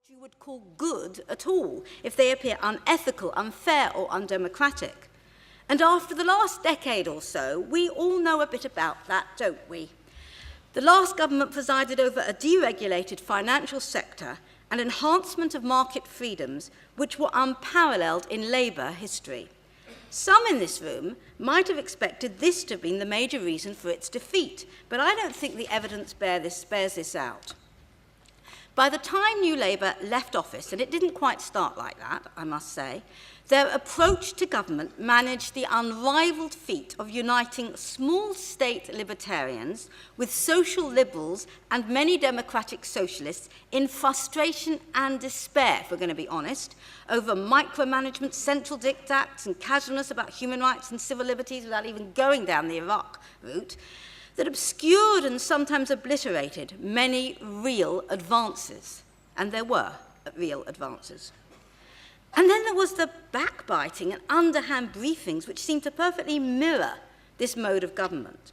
you would call good at all if they appear unethical, unfair, or undemocratic. And after the last decade or so, we all know a bit about that, don't we? The last government presided over a deregulated financial sector and enhancement of market freedoms which were unparalleled in Labour history. Some in this room might have expected this to have been the major reason for its defeat, but I don't think the evidence bears this out. By the time New Labour left office, and it didn't quite start like that, I must say, their approach to government managed the unrivalled feat of uniting small state libertarians with social liberals and many democratic socialists in frustration and despair, if we're going to be honest, over micromanagement, central diktats, and casualness about human rights and civil liberties without even going down the Iraq route, that obscured and sometimes obliterated many real advances. And there were real advances. And then there was the backbiting and underhand briefings which seemed to perfectly mirror this mode of government.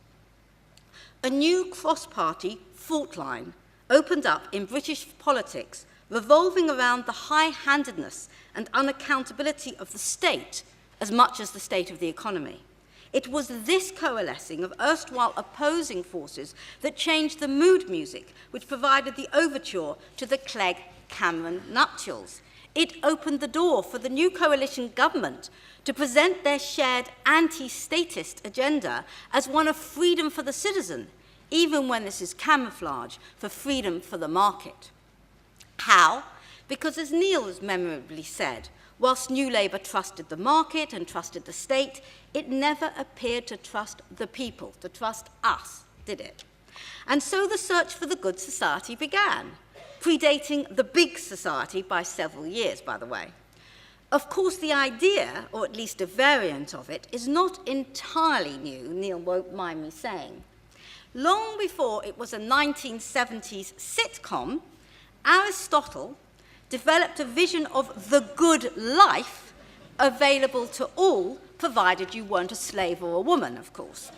A new cross-party fault line opened up in British politics, revolving around the high-handedness and unaccountability of the state as much as the state of the economy. It was this coalescing of erstwhile opposing forces that changed the mood music, which provided the overture to the Clegg-Cameron nuptials. It opened the door for the new coalition government to present their shared anti-statist agenda as one of freedom for the citizen, even when this is camouflage for freedom for the market. How? Because, as Neil has memorably said, whilst New Labour trusted the market and trusted the state, it never appeared to trust the people, to trust us, did it? And so the search for the good society began, predating the big society by several years, by the way. Of course, the idea, or at least a variant of it, is not entirely new, Neil won't mind me saying. Long before it was a 1970s sitcom, Aristotle developed a vision of the good life available to all, provided you weren't a slave or a woman, of course.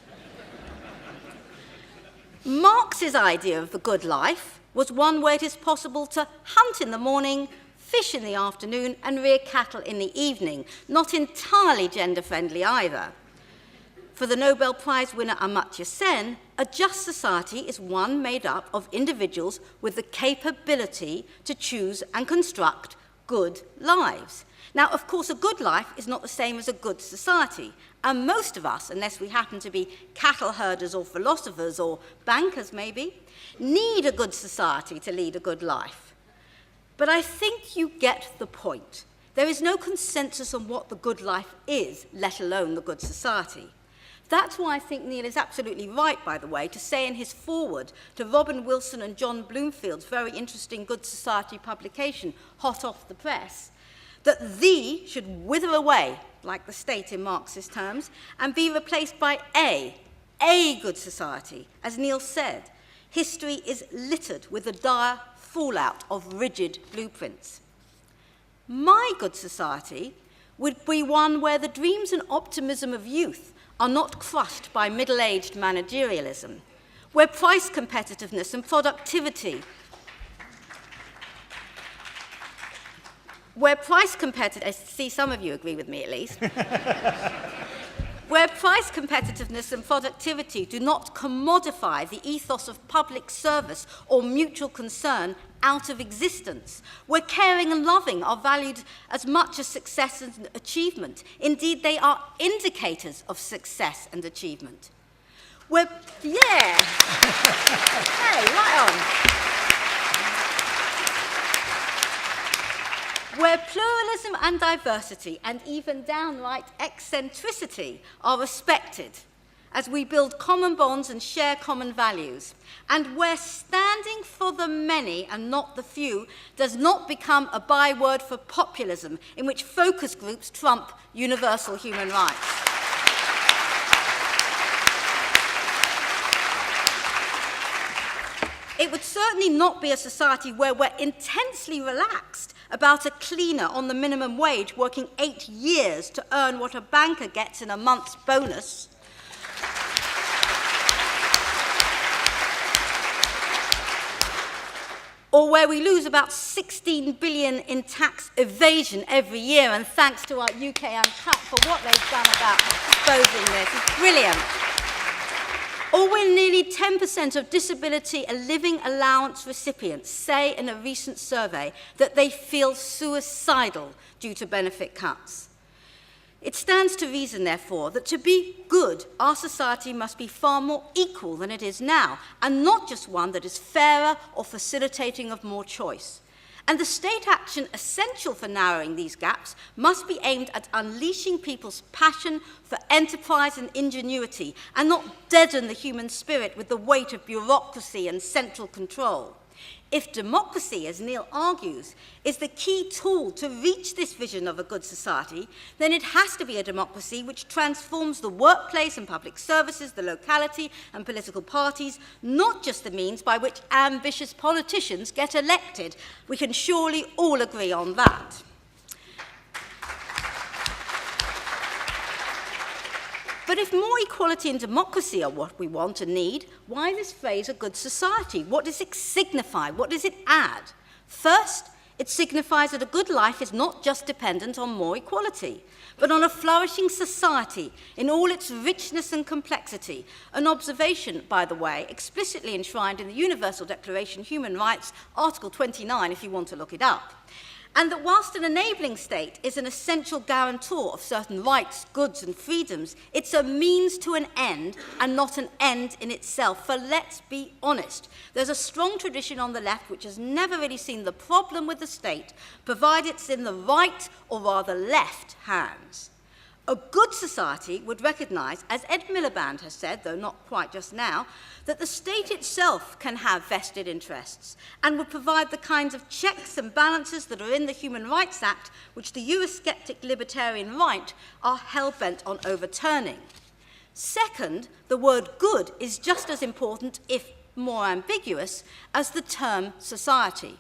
Marx's idea of the good life was one where it is possible to hunt in the morning, fish in the afternoon, and rear cattle in the evening, not entirely gender-friendly either. For the Nobel Prize winner Amartya Sen, a just society is one made up of individuals with the capability to choose and construct good lives. Now, of course, a good life is not the same as a good society, and most of us, unless we happen to be cattle herders or philosophers or bankers maybe, need a good society to lead a good life. But I think you get the point. There is no consensus on what the good life is, let alone the good society. That's why I think Neil is absolutely right, by the way, to say in his foreword to Robin Wilson and John Bloomfield's very interesting Good Society publication, hot off the press, that "the" should wither away, like the state in Marxist terms, and be replaced by a good society. As Neil said, history is littered with the dire fallout of rigid blueprints. My good society would be one where the dreams and optimism of youth are not crushed by middle-aged managerialism, where price competitiveness and productivity, I see some of you agree with me at least, where price competitiveness and productivity do not commodify the ethos of public service or mutual concern out of existence, where caring and loving are valued as much as success and achievement. Indeed, they are indicators of success and achievement. Hey, right on. Where pluralism and diversity and even downright eccentricity are respected as we build common bonds and share common values, and where standing for the many and not the few does not become a byword for populism in which focus groups trump universal human rights. It would certainly not be a society where we're intensely relaxed about a cleaner on the minimum wage working 8 years to earn what a banker gets in a month's bonus. or where we lose about 16 billion in tax evasion every year, and thanks to our UK Uncut for what they've done about exposing this. It's brilliant. Or when nearly 10% of disability and living allowance recipients say in a recent survey that they feel suicidal due to benefit cuts. It stands to reason, therefore, that to be good, our society must be far more equal than it is now, and not just one that is fairer or facilitating of more choice. And the state action essential for narrowing these gaps must be aimed at unleashing people's passion for enterprise and ingenuity, and not deaden the human spirit with the weight of bureaucracy and central control. If democracy, as Neil argues, is the key tool to reach this vision of a good society, then it has to be a democracy which transforms the workplace and public services, the locality and political parties, not just the means by which ambitious politicians get elected. We can surely all agree on that. But if more equality and democracy are what we want and need, why this phrase, a good society? What does it signify? What does it add? First, it signifies that a good life is not just dependent on more equality, but on a flourishing society in all its richness and complexity, an observation, by the way, explicitly enshrined in the Universal Declaration of Human Rights, Article 29, if you want to look it up. And that whilst an enabling state is an essential guarantor of certain rights, goods and freedoms, it's a means to an end and not an end in itself. For let's be honest, there's a strong tradition on the left which has never really seen the problem with the state, provided it's in the right or rather left hands. A good society would recognise, as Ed Miliband has said, though not quite just now, that the state itself can have vested interests and would provide the kinds of checks and balances that are in the Human Rights Act, which the Eurosceptic libertarian right are hell-bent on overturning. Second, the word good is just as important, if more ambiguous, as the term society.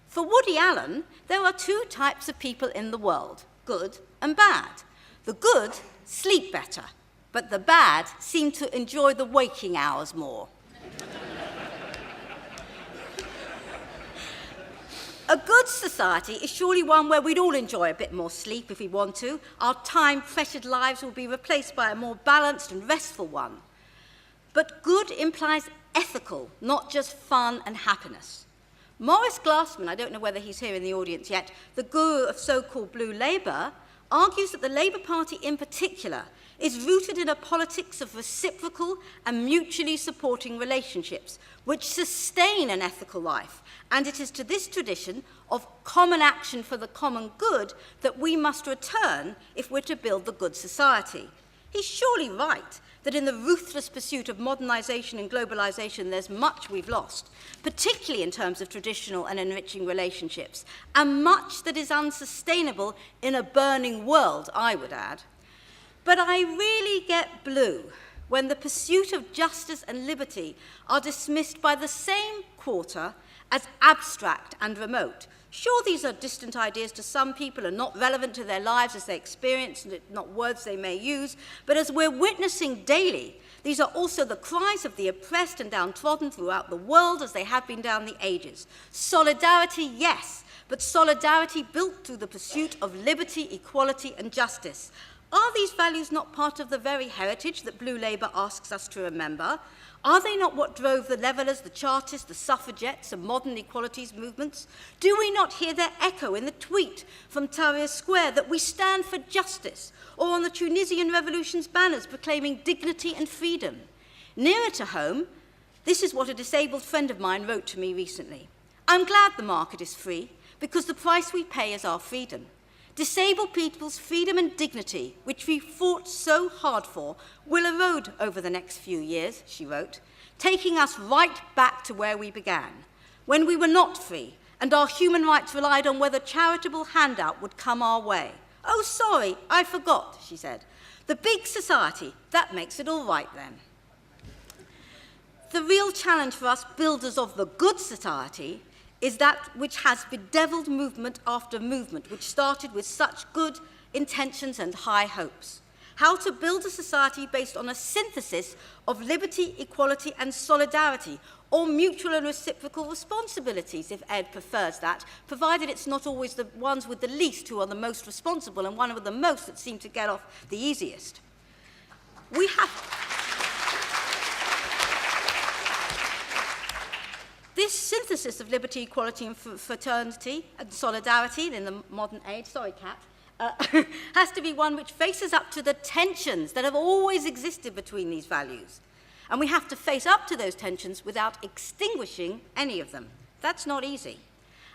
For Woody Allen, there are two types of people in the world, good and bad. The good sleep better, but the bad seem to enjoy the waking hours more. A good society is surely one where we'd all enjoy a bit more sleep if we want to. Our time-pressured lives will be replaced by a more balanced and restful one. But good implies ethical, not just fun and happiness. Maurice Glassman, I don't know whether he's here in the audience yet, the guru of so-called Blue Labour, argues that the Labour Party in particular is rooted in a politics of reciprocal and mutually supporting relationships which sustain an ethical life, and it is to this tradition of common action for the common good that we must return if we're to build the good society. He's surely right that in the ruthless pursuit of modernisation and globalisation there's much we've lost, particularly in terms of traditional and enriching relationships, and much that is unsustainable in a burning world, I would add. But I really get blue when the pursuit of justice and liberty are dismissed by the same quarter as abstract and remote. Sure, these are distant ideas to some people and not relevant to their lives as they experience, and not words they may use, but as we're witnessing daily, these are also the cries of the oppressed and downtrodden throughout the world as they have been down the ages. Solidarity, yes, but solidarity built through the pursuit of liberty, equality and justice. Are these values not part of the very heritage that Blue Labour asks us to remember? Are they not what drove the Levellers, the Chartists, the Suffragettes and modern equalities movements? Do we not hear their echo in the tweet from Tahrir Square that we stand for justice, or on the Tunisian Revolution's banners proclaiming dignity and freedom? Nearer to home, this is what a disabled friend of mine wrote to me recently. I'm glad the market is free because the price we pay is our freedom. Disabled people's freedom and dignity, which we fought so hard for, will erode over the next few years, she wrote, taking us right back to where we began, when we were not free, and our human rights relied on whether charitable handout would come our way. Oh, sorry, I forgot, she said. The big society, that makes it all right then. The real challenge for us builders of the good society is that which has bedeviled movement after movement, which started with such good intentions and high hopes. how to build a society based on a synthesis of liberty, equality, and solidarity, or mutual and reciprocal responsibilities, if Ed prefers that, provided it's not always the ones with the least who are the most responsible and one with the most that seem to get off the easiest. This synthesis of liberty, equality, and fraternity and solidarity in the modern age, sorry, Kat, has to be one which faces up to the tensions that have always existed between these values. And we have to face up to those tensions without extinguishing any of them. That's not easy.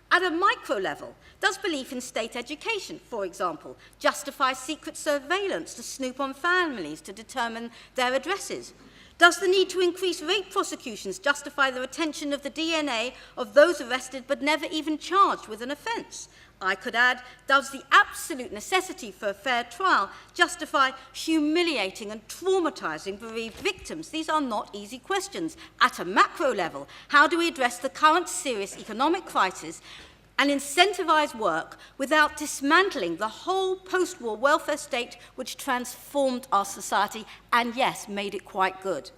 At a micro level, does belief in state education, for example, justify secret surveillance to snoop on families to determine their addresses? Does the need to increase rape prosecutions justify the retention of the DNA of those arrested but never even charged with an offence? I could add, does the absolute necessity for a fair trial justify humiliating and traumatising bereaved victims? These are not easy questions. At a macro level, how do we address the current serious economic crisis and incentivise work without dismantling the whole post-war welfare state which transformed our society and, yes, made it quite good?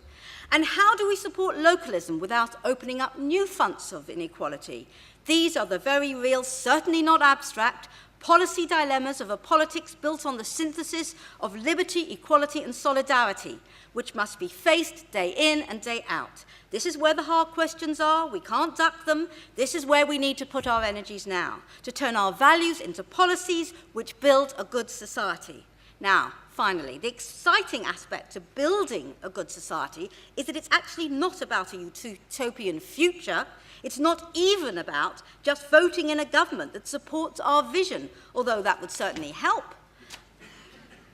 And how do we support localism without opening up new fronts of inequality? These are the very real, certainly not abstract, policy dilemmas of a politics built on the synthesis of liberty, equality, and solidarity, which must be faced day in and day out. This is where the hard questions are. We can't duck them. This is where we need to put our energies now, to turn our values into policies which build a good society. Now, finally, the exciting aspect of building a good society is that it's actually not about a utopian future. It's not even about just voting in a government that supports our vision, although that would certainly help.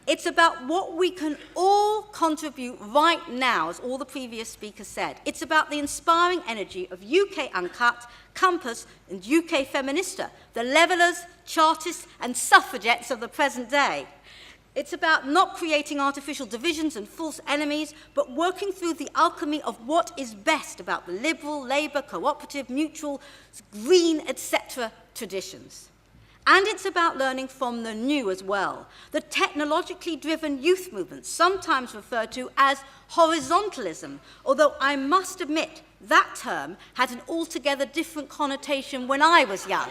It's about what we can all contribute right now, as all the previous speakers said. It's about the inspiring energy of UK Uncut, Compass, and UK Feminista, the levellers, chartists, and suffragettes of the present day. It's about not creating artificial divisions and false enemies, but working through the alchemy of what is best about the liberal, labour, cooperative, mutual, green, etc. traditions. And it's about learning from the new as well. The technologically driven youth movement, sometimes referred to as horizontalism, although I must admit that term had an altogether different connotation when I was young.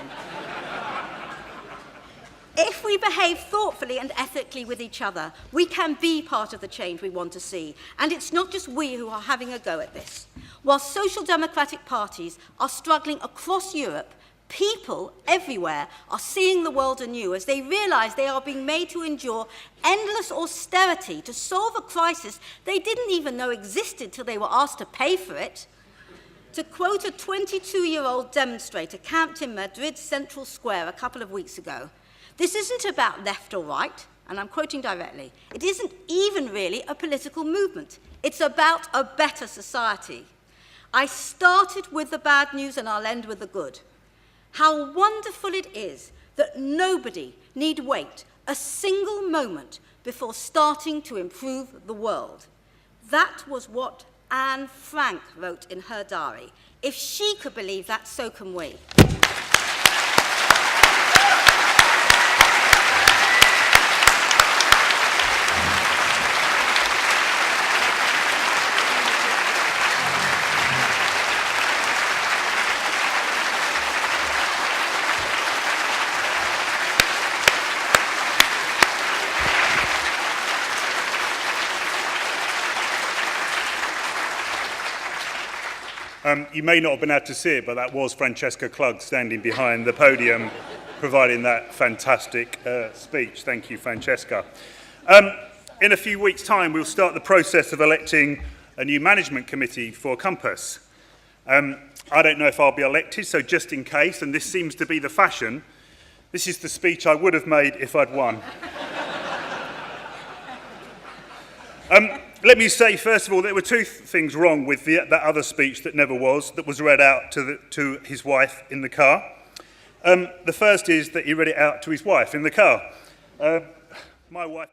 If we behave thoughtfully and ethically with each other, we can be part of the change we want to see. And it's not just we who are having a go at this. While social democratic parties are struggling across Europe, people everywhere are seeing the world anew as they realise they are being made to endure endless austerity to solve a crisis they didn't even know existed till they were asked to pay for it. To quote a 22-year-old demonstrator camped in Madrid's Central Square a couple of weeks ago, this isn't about left or right, and I'm quoting directly. It isn't even really a political movement. It's about a better society. I started with the bad news and I'll end with the good. How wonderful it is that nobody need wait a single moment before starting to improve the world. That was what Anne Frank wrote in her diary. If she could believe that, so can we. You may not have been able to see it, but that was Francesca Klug standing behind the podium, providing that fantastic speech. Thank you, Francesca. In a few weeks' time, we'll start the process of electing a new management committee for Compass. I don't know if I'll be elected, so just in case, and this seems to be the fashion, this is the speech I would have made if I'd won. Let me say, first of all, there were two things wrong with that other speech that never was, that was read out to his wife in the car. The first is that he read it out to his wife in the car. My wife...